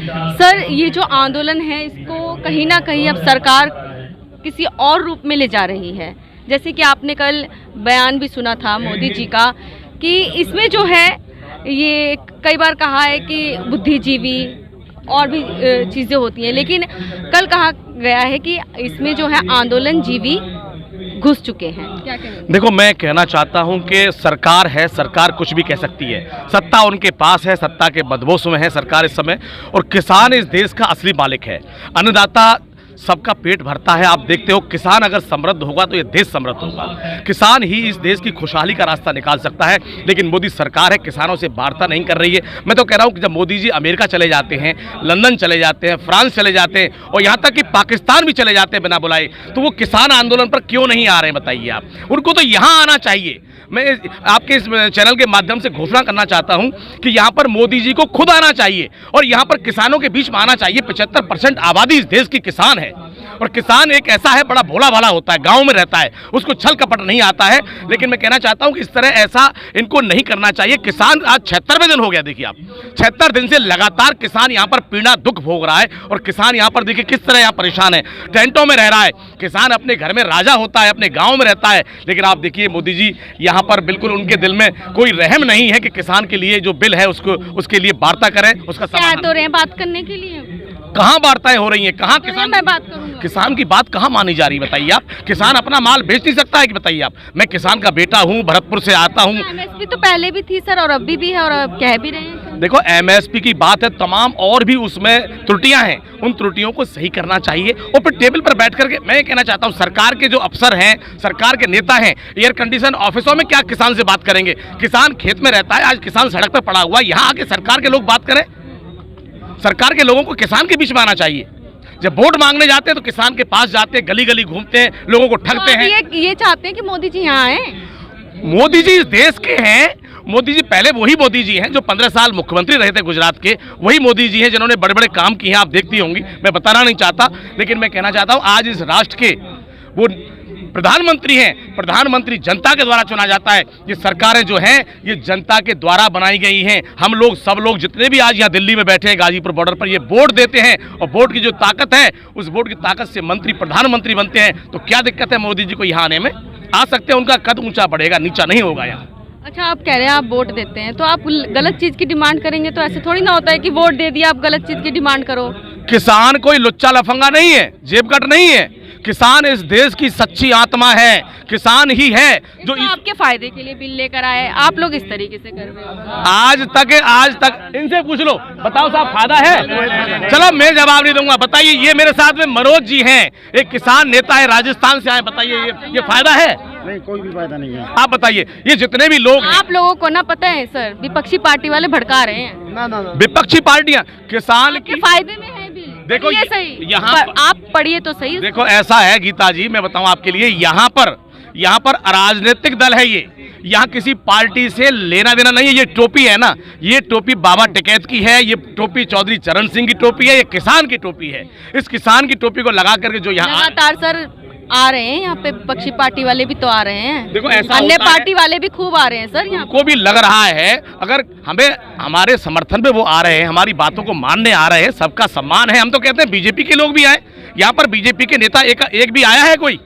Sir, ये जो आंदोलन है इसको कहीं ना कहीं अब सरकार किसी और रूप में ले जा रही है। जैसे कि आपने कल बयान भी सुना था मोदी जी का कि इसमें जो है ये कई बार कहा है कि बुद्धिजीवी और भी चीज़ें होती हैं, लेकिन कल कहा गया है कि इसमें जो है आंदोलन जीवी घुस चुके हैं। क्या कहेंगे? देखो, मैं कहना चाहता हूं कि सरकार है, सरकार कुछ भी कह सकती है, सत्ता उनके पास है, सत्ता के बदबोश में है सरकार इस समय, और किसान इस देश का असली मालिक है। अन्नदाता सबका पेट भरता है। आप देखते हो, किसान अगर समृद्ध होगा तो ये देश समृद्ध होगा। किसान ही इस देश की खुशहाली का रास्ता निकाल सकता है, लेकिन मोदी सरकार है किसानों से वार्ता नहीं कर रही है। मैं तो कह रहा हूं कि जब मोदी जी अमेरिका चले जाते हैं, लंदन चले जाते हैं, फ्रांस चले जाते हैं और यहाँ तक कि पाकिस्तान भी चले जाते हैं बिना बुलाए, तो वो किसान आंदोलन पर क्यों नहीं आ रहे हैं बताइए आप। उनको तो यहाँ आना चाहिए। मैं आपके इस चैनल के माध्यम से घोषणा करना चाहता हूं कि यहां पर मोदी जी को खुद आना चाहिए और यहां पर किसानों के बीच में आना चाहिए। 75% आबादी इस देश की किसान है और किसान एक ऐसा है, बड़ा भोला भाला होता है, गांव में रहता है, उसको छल कपट नहीं आता है। लेकिन मैं कहना चाहता हूं कि इस तरह ऐसा इनको नहीं करना चाहिए। किसान आज 76वें दिन हो गया, देखिए आप, 76 दिन से लगातार किसान यहां पर पीड़ा दुख भोग रहा है और किसान यहां पर देखिए किस तरह यहां परेशान है, टेंटों में रह रहा है। किसान अपने घर में राजा होता है, अपने गाँव में रहता है, लेकिन आप देखिए मोदी जी यहाँ पर बिल्कुल उनके दिल में कोई रहम नहीं है कि किसान के लिए जो बिल है उसको उसके लिए वार्ता करें, उसका समाधान। तो रहे बात करने के लिए कहाँ वार्ताएं हो रही हैं, कहाँ किसान, मैं बात करूंगा। किसान की बात कहाँ मानी जा रही बताइए आप। किसान अपना माल बेच नहीं सकता है कि बताइए आप। मैं किसान का बेटा हूँ, भरतपुर से आता हूँ। एमएसपी तो पहले भी थी सर और अभी भी है और अब कह भी रहे हैं। देखो, एमएसपी की बात है, तमाम और भी उसमें त्रुटियां हैं, उन त्रुटियों को सही करना चाहिए और फिर टेबल पर बैठ करके। मैं कहना चाहता हूं सरकार के जो अफसर हैं, सरकार के नेता हैं, एयर कंडीशन ऑफिसों में क्या किसान से बात करेंगे? किसान खेत में रहता है, आज किसान सड़क पर पड़ा हुआ है, यहाँ आके सरकार के लोग बात करें। सरकार के लोगों को किसान के बीच में आना चाहिए। जब वोट मांगने जाते हैं तो किसान के पास जाते हैं, गली गली घूमते हैं, लोगों को ठगते हैं। ये चाहते हैं कि मोदी जी यहाँ आए। मोदी जी इस देश के हैं। मोदी जी पहले वही मोदी जी हैं जो 15 साल मुख्यमंत्री रहे थे गुजरात के, वही मोदी जी हैं जिन्होंने बड़े बड़े काम किए हैं। आप देखती होंगी, मैं बताना नहीं चाहता, लेकिन मैं कहना चाहता हूं आज इस राष्ट्र के वो प्रधानमंत्री हैं। प्रधानमंत्री जनता के द्वारा चुना जाता है। ये सरकारें जो हैं ये जनता के द्वारा बनाई गई हैं। हम लोग सब लोग जितने भी आज यहाँ दिल्ली में बैठे हैं, गाजीपुर बॉर्डर पर, ये वोट देते हैं और वोट की जो ताकत है, उस वोट की ताकत से मंत्री प्रधानमंत्री बनते हैं। तो क्या दिक्कत है मोदी जी को यहाँ आने में? आ सकते हैं, उनका कद ऊंचा बढ़ेगा, नीचा नहीं होगा यहाँ। अच्छा, आप कह रहे हैं आप वोट देते हैं, तो आप गलत चीज की डिमांड करेंगे तो ऐसे थोड़ी ना होता है कि वोट दे दिया आप गलत चीज की डिमांड करो। किसान कोई लुच्चा लफंगा नहीं है, जेबकट नहीं है। किसान इस देश की सच्ची आत्मा है। किसान ही है जो आपके फायदे के लिए बिल लेकर आए। आप लोग इस तरीके से कर रहे हो। आज तक इनसे पूछ लो, बताओ साहब फायदा है? चलो मैं जवाब नहीं दूंगा। बताइए, ये मेरे साथ में मनोज जी हैं, एक किसान नेता है, राजस्थान से आए। बताइए ये फायदा है? नहीं, कोई भी फायदा नहीं है। आप बताइए, ये जितने भी लोग, आप लोगों को ना पता है सर, विपक्षी पार्टी वाले भड़का रहे हैं। ना। विपक्षी पार्टियां किसान के फायदे में है बिल। देखो ये सही, यहाँ आप पढ़िए तो सही। देखो ऐसा है गीता जी, मैं बताऊं आपके लिए, यहाँ पर अराजनीतिक दल है ये। यहाँ किसी पार्टी से लेना देना नहीं है। ये टोपी है ना, ये टोपी बाबा टिकैत की है, ये टोपी चौधरी चरण सिंह की टोपी है, ये किसान की टोपी है। इस किसान की टोपी को लगा करके जो यहाँ लगातार सर आ रहे हैं, यहाँ पे विपक्षी पार्टी वाले भी तो आ रहे हैं। देखो ऐसा अन्य पार्टी वाले भी खूब आ रहे हैं सर। यहाँ को भी लग रहा है अगर हमें हमारे समर्थन में वो आ रहे हैं, हमारी बातों को मानने आ रहे हैं, सबका सम्मान है। हम तो कहते हैं बीजेपी के लोग भी आए, यहाँ पर बीजेपी के नेता एक भी आया है कोई?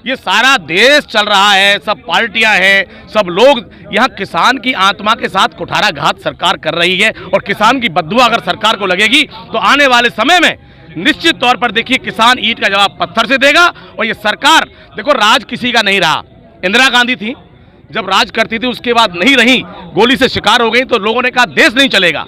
ये सारा देश चल रहा है, सब पार्टियां हैं, सब लोग यहाँ किसान की आत्मा के साथ कुठाराघात सरकार कर रही है और किसान की बद्दुआ अगर सरकार को लगेगी तो आने वाले समय में निश्चित तौर पर देखिए किसान ईंट का जवाब पत्थर से देगा। और ये सरकार, देखो राज किसी का नहीं रहा। इंदिरा गांधी थी, जब राज करती थी उसके बाद नहीं रही, गोली से शिकार हो गई तो लोगों ने कहा देश नहीं चलेगा।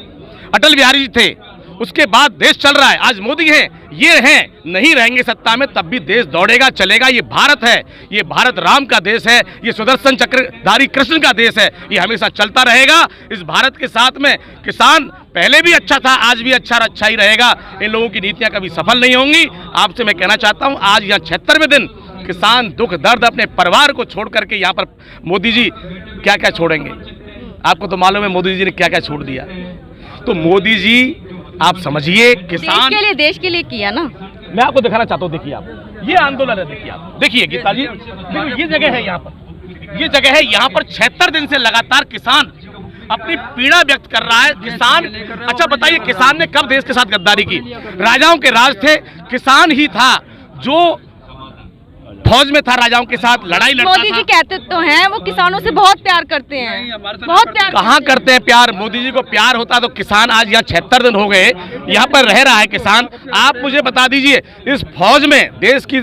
अटल बिहारी जी थे, उसके बाद देश चल रहा है। आज मोदी हैं, ये हैं, नहीं रहेंगे सत्ता में तब भी देश दौड़ेगा चलेगा। ये भारत है, ये भारत राम का देश है, ये सुदर्शन चक्रधारी कृष्ण का देश है, ये हमेशा चलता रहेगा। इस भारत के साथ में किसान पहले भी अच्छा था, आज भी अच्छा ही रहेगा। इन लोगों की नीतियां कभी सफल नहीं होंगी। आपसे मैं कहना चाहता हूं, आज यहाँ 76वें दिन किसान दुख दर्द अपने परिवार को छोड़ करके यहाँ पर मोदी जी क्या क्या छोड़ेंगे? आपको तो मालूम है मोदी जी ने क्या क्या छोड़ दिया। तो मोदी जी आप समझिए, किसान देश के लिए किया ना। मैं आपको दिखाना चाहता हूँ, देखिए आप, ये आंदोलन है, देखिए आप, देखिए गीता जी, देखिए ये जगह है यहाँ पर, ये जगह है यहाँ पर 76 दिन से लगातार किसान अपनी पीड़ा व्यक्त कर रहा है। किसान, अच्छा बताइए, किसान ने कब देश के साथ गद्दारी की? राजाओं के राज थे, किसान ही था जो फौज में था, राजाओं के साथ लड़ाई लड़ता था। मोदी जी कहते तो हैं वो किसानों से बहुत प्यार करते हैं, बहुत प्यार। कहाँ करते हैं प्यार? मोदी जी को प्यार होता तो किसान आज यहाँ 76 दिन हो गए यहाँ पर रह रहा है किसान। आप मुझे बता दीजिए, इस फौज में, देश की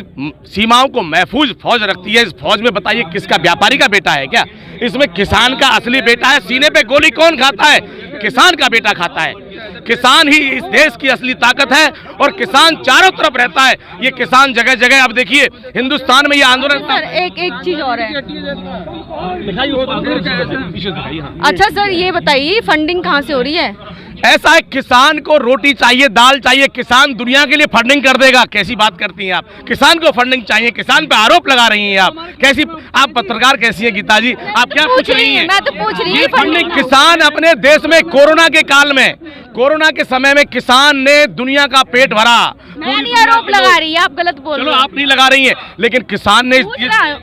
सीमाओं को महफूज फौज रखती है, इस फौज में बताइए किसका, व्यापारी का बेटा है क्या? इसमें किसान का असली बेटा है। सीने पे गोली कौन खाता है? किसान का बेटा खाता है। किसान ही इस देश की असली ताकत है और किसान चारों तरफ रहता है। ये किसान जगह जगह, अब देखिए हिंदुस्तान में ये आंदोलन। सर एक चीज और है। अच्छा सर ये बताइए, फंडिंग कहाँ से हो रही है? ऐसा है, किसान को रोटी चाहिए, दाल चाहिए, किसान दुनिया के लिए फंडिंग कर देगा। कैसी बात करती हैं आप? किसान को फंडिंग चाहिए, किसान पे आरोप लगा रही हैं आप। कैसी आप पत्रकार कैसी हैं गीता जी? आप क्या पूछ रही हैं? मैं तो पूछ रही हूँ फंडिंग। किसान अपने देश में कोरोना के काल में, कोरोना के समय में किसान ने दुनिया का पेट भरा। मैं नहीं आरोप लगा रही है, आप गलत बोल रहे चलो हैं। आप नहीं लगा रही हैं, लेकिन किसान ने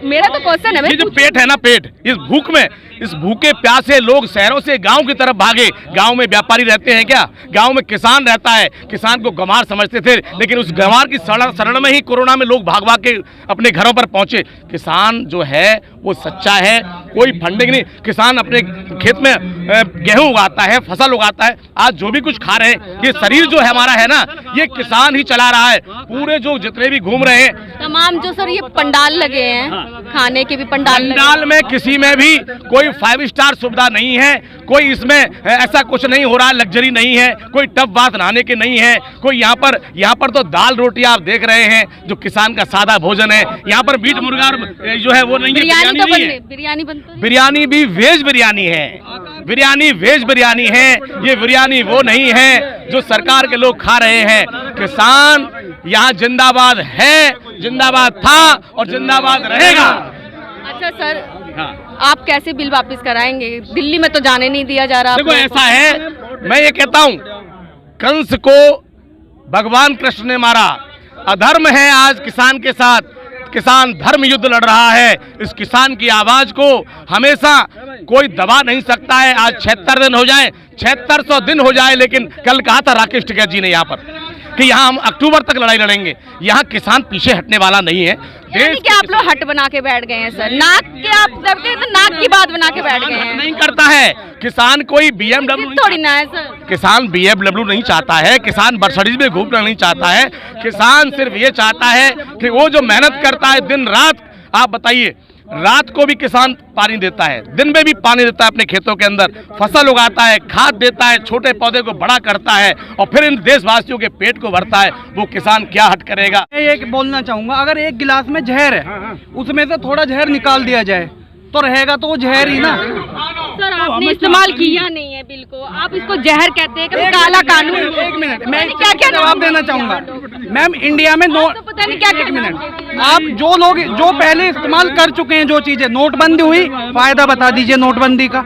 मेरा तो क्वेश्चन है, ये जो पेट है ना, पेट, इस भूख में, इस भूखे प्यासे लोग शहरों से गांव की तरफ भागे। गांव में व्यापारी रहते हैं क्या? गांव में किसान रहता है। किसान को गंवार समझते थे, लेकिन उस गंवार की शरण में ही कोरोना में लोग भाग भाग के अपने घरों पर पहुंचे। किसान जो है वो सच्चा है, कोई फंडिंग नहीं। किसान अपने खेत में गेहूं उगाता है, फसल उगाता है। आज जो भी कुछ खा रहे हैं, ये शरीर जो है हमारा है ना, ये किसान ही चला रहा है। पूरे जो जितने भी घूम रहे हैं, तमाम जो सर ये पंडाल लगे हैं, खाने के भी पंडाल में किसी में भी कोई 5 स्टार सुविधा नहीं है, कोई इसमें ऐसा कुछ नहीं हो रहा है, लग्जरी नहीं है, कोई टब बाथ नहाने के नहीं है, कोई यहाँ पर तो दाल रोटी आप देख रहे हैं जो किसान का सादा भोजन है। यहाँ पर मीट मुर्गा जो है वो नहीं है, बिरयानी भी वेज बिरयानी है, बिरयानी वेज बिरयानी है। ये बिरयानी वो नहीं है जो सरकार के लोग खा रहे हैं। किसान यहाँ जिंदाबाद है, जिंदाबाद था और जिंदाबाद रहेगा। अच्छा सर, आप कैसे बिल वापस कराएंगे? दिल्ली में तो जाने नहीं दिया जा रहा। देखो ऐसा है, मैं ये कहता हूँ, कंस को भगवान कृष्ण ने मारा, अधर्म है आज किसान के साथ। किसान धर्म युद्ध लड़ रहा है। इस किसान की आवाज को हमेशा कोई दबा नहीं सकता है। आज 76 दिन हो जाए, 7600 दिन हो जाए, लेकिन कल कहा था राकेश टिकैत जी ने यहाँ पर कि यहाँ हम अक्टूबर तक लड़ाई लड़ेंगे। यहाँ किसान पीछे हटने वाला नहीं है। देश के आप लोग हट बना के बैठ गए हैं सर, नाक के आप दबते हैं तो नाक की बात बना के बैठ गए हैं। नहीं करता है किसान, कोई BMW थोड़ी ना है सर। किसान BMW नहीं चाहता है, किसान मर्सिडीज में घूमना नहीं चाहता है। किसान सिर्फ ये चाहता है कि वो जो मेहनत करता है दिन रात, आप बताइए, रात को भी किसान पानी देता है, दिन में भी पानी देता है, अपने खेतों के अंदर फसल उगाता है, खाद देता है, छोटे पौधे को बड़ा करता है और फिर इन देशवासियों के पेट को भरता है। वो किसान क्या हट करेगा? एक बोलना चाहूंगा, अगर एक गिलास में जहर है, उसमें से थोड़ा जहर निकाल दिया जाए तो रहेगा तो वो जहर ही ना। सर आपने इस्तेमाल किया नहीं है बिल को, आप इसको जहर कहते हैं कि काला कानून। एक मिनट, मैं क्या जवाब देना चाहूंगा मैम। इंडिया में पता नहीं क्या क्या। एक मिनट, आप जो लोग जो पहले इस्तेमाल कर चुके हैं, जो चीजें, नोटबंदी हुई, फायदा बता दीजिए नोटबंदी का।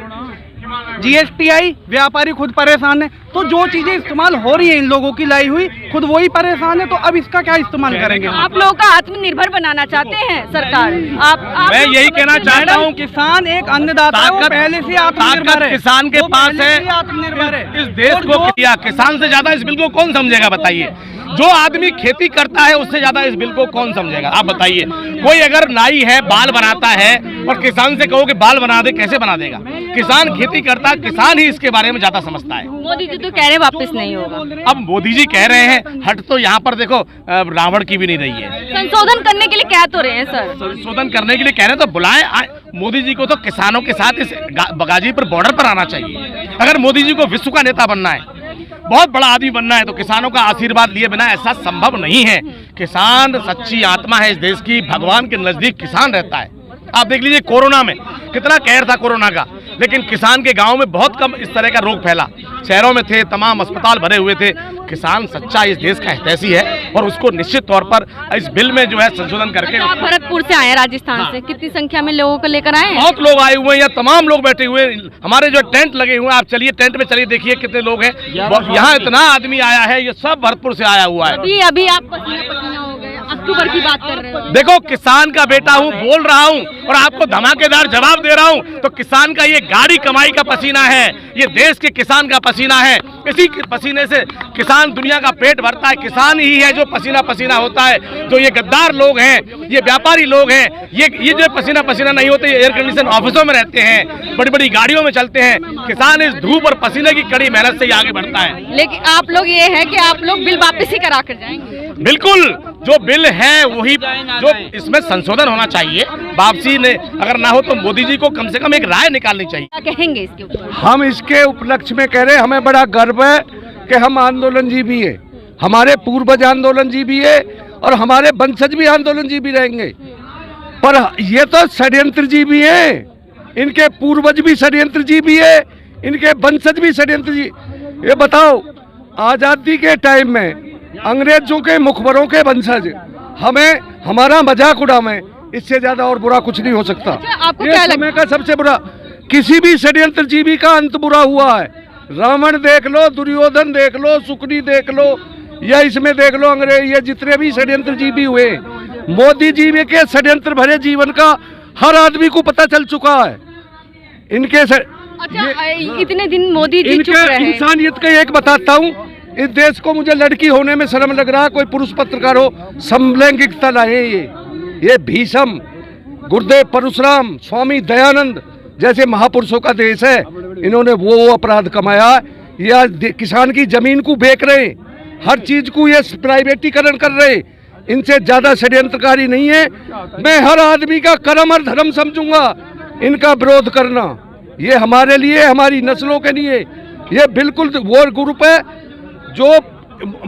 GST आई, व्यापारी खुद परेशान है। तो जो चीजें इस्तेमाल हो रही है इन लोगों की लाई हुई, खुद वही परेशान है, तो अब इसका क्या इस्तेमाल करेंगे? आप लोगों का आत्मनिर्भर बनाना चाहते हैं सरकार। आप मैं यही कहना चाहता हूँ, किसान एक अन्नदाता है, वो पहले से आत्मनिर्भर है। किसान के पास है, आत्मनिर्भर है। इस देश को किया। किसान से ज्यादा इस बिल को कौन समझेगा बताइए? जो आदमी खेती करता है उससे ज्यादा इस बिल को कौन समझेगा? आप बताइए। कोई अगर नाई है, बाल बनाता है और किसान से कहो कि बाल बना दे, कैसे बना देगा? किसान खेती करता है, किसान ही इसके बारे में ज्यादा समझता है। मोदी जी तो कह रहे वापस नहीं होगा। अब मोदी जी कह रहे हैं हट, तो यहाँ पर देखो रावण की भी नहीं रही है। संशोधन करने के लिए कह तो रहे हैं सर। संशोधन करने के लिए कह रहे हैं तो बुलाएं मोदी जी को। तो किसानों के साथ इस गाजीपुर बॉर्डर पर आना चाहिए। अगर मोदी जी को विश्व का नेता बनना है, बहुत बड़ा आदमी बनना है, तो किसानों का आशीर्वाद लिए बिना ऐसा संभव नहीं है। किसान सच्ची आत्मा है इस देश की, भगवान के नजदीक किसान रहता है। आप देख लीजिए कोरोना में कितना कहर था कोरोना का, लेकिन किसान के गांव में बहुत कम इस तरह का रोग फैला। शहरों में थे, तमाम अस्पताल भरे हुए थे। किसान सच्चा इस देश का हितैषी है और उसको निश्चित तौर पर इस बिल में जो है संशोधन करके। आप भरतपुर से आए हैं राजस्थान से, कितनी संख्या में लोगों को लेकर आए हैं? बहुत लोग आए हुए हैं, या तमाम लोग बैठे हुए हैं। हमारे जो टेंट लगे हुए हैं, आप चलिए टेंट में चलिए, देखिए कितने लोग हैं। यहाँ इतना आदमी आया है, ये सब भरतपुर से आया हुआ है। अभी आप पसीना पसीना हो गए। अक्टूबर की बात कर रहे हो। देखो, किसान का बेटा हूँ, बोल रहा हूँ और आपको धमाकेदार जवाब दे रहा हूँ। तो किसान का ये गाड़ी कमाई का पसीना है, ये देश के किसान का पसीना है। इसी के पसीने से किसान दुनिया का पेट भरता है। किसान ही है जो पसीना पसीना होता है। जो ये गद्दार लोग हैं, ये व्यापारी लोग हैं, ये जो पसीना पसीना नहीं होते, ये एयर कंडीशन ऑफिसों में रहते हैं, बड़ी बड़ी गाड़ियों में चलते हैं। किसान इस धूप और पसीने की कड़ी मेहनत से ही आगे बढ़ता है। लेकिन आप लोग ये है कि आप लोग बिल वापस ही करा कर जाएंगे। बिल्कुल, जो बिल है वही, जो इसमें संशोधन होना चाहिए। वापसी ने अगर ना हो तो मोदी जी को कम से कम एक राय निकालनी चाहिए। क्या कहेंगे इसके ऊपर? हम इसके उपलक्ष्य में कह रहे हैं, हमें बड़ा गर्व है कि हम आंदोलनजीवी है, हमारे पूर्वज आंदोलनजीवी है और हमारे वंशज भी आंदोलनजीवी रहेंगे। पर ये तो षड्यंत्रजीवी हैं, इनके पूर्वज भी षड्यंत्रजीवी है, इनके वंशज भी षड्यंत्रजीवी। ये बताओ, आज़ादी के टाइम में अंग्रेजों के मुखबरों के वंशज हमें हमारा मजाक उड़ावे, इससे ज्यादा और बुरा कुछ नहीं हो सकता। आपको ये क्या समय का सबसे बुरा, किसी भी षड्यंत्रजीवी का अंत बुरा हुआ है। रावण देख लो, दुर्योधन देख लो, शुक्री देख लो, या इसमें देख लो अंग्रेज, ये जितने भी षड्यंत्रजीवी हुए, मोदी जी के षड्यंत्र भरे जीवन का हर आदमी को पता चल चुका है। इनके इतने दिन मोदी जी चुप रहे। इंसानियत का एक बताता हूँ, इस देश को मुझे लड़की होने में शर्म लग रहा है, कोई पुरुष पत्रकार हो, समलैंगिकता लाए ये भीषम, गुरुदेव परशुराम, स्वामी दयानंद जैसे महापुरुषों का देश है। इन्होंने वो अपराध कमाया, या किसान की जमीन को बेच रहे, हर चीज को ये प्राइवेटीकरण कर रहे। इनसे ज्यादा षड्यंत्रकारी नहीं है। मैं हर आदमी का कर्म और धर्म समझूंगा इनका विरोध करना। ये हमारे लिए, हमारी नस्लों के लिए ये बिल्कुल वो ग्रुप है जो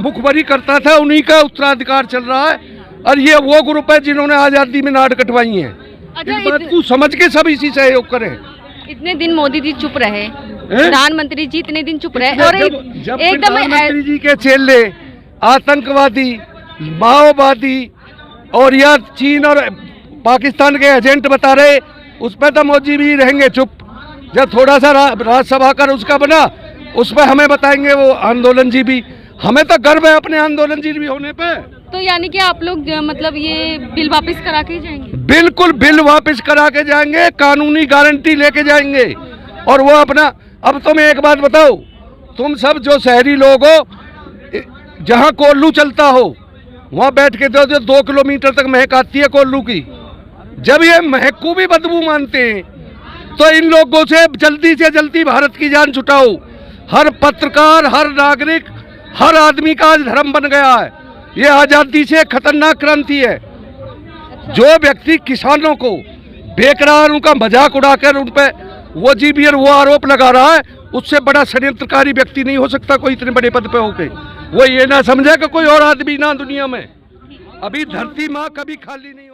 मुखबरी करता था, उन्हीं का उत्तराधिकार चल रहा है। और ये वो ग्रुप है जिन्होंने आज़ादी में नाड़ कटवाई हैं। इस बात को समझ के सब इसी सहयोग करें। इतने दिन मोदी जी चुप रहे, प्रधानमंत्री जी इतने दिन चुप रहे, और जब एकदम प्रधानमंत्री जी के चेले आतंकवादी, माओवादी और या चीन और पाकिस्तान के एजेंट बता रहे, उस पर तो मोदी भी रहेंगे चुप। जब थोड़ा सा राज्यसभा कर उसका बना, उस पर हमें बताएंगे वो आंदोलनजीवी। हमें तो गर्व है अपने आंदोलनजीवी होने पे। तो यानी कि आप लोग मतलब ये बिल वापस करा के जाएंगे? बिल्कुल, बिल वापस करा के जाएंगे, कानूनी गारंटी लेके जाएंगे। और वो अपना, अब तुम्हें एक बात बताओ, तुम सब जो शहरी लोग हो, जहाँ कोल्लू चलता हो वहाँ बैठ के दो 2 किलोमीटर तक महक आती है कोल्लू की। जब ये महक को भी बदबू मानते हैं तो इन लोगों से जल्दी भारत की जान छुटाओ। हर पत्रकार, हर नागरिक, हर आदमी का आज धर्म बन गया है। ये आज़ादी से खतरनाक क्रांति है। जो व्यक्ति किसानों को बेकरार, उनका मजाक उड़ाकर उन पे वो जीबी और वो आरोप लगा रहा है, उससे बड़ा षड्यंत्रकारी व्यक्ति नहीं हो सकता कोई इतने बड़े पद पे होके। वो ये ना समझे कि कोई और आदमी ना दुनिया में, अभी धरती माँ कभी खाली नहीं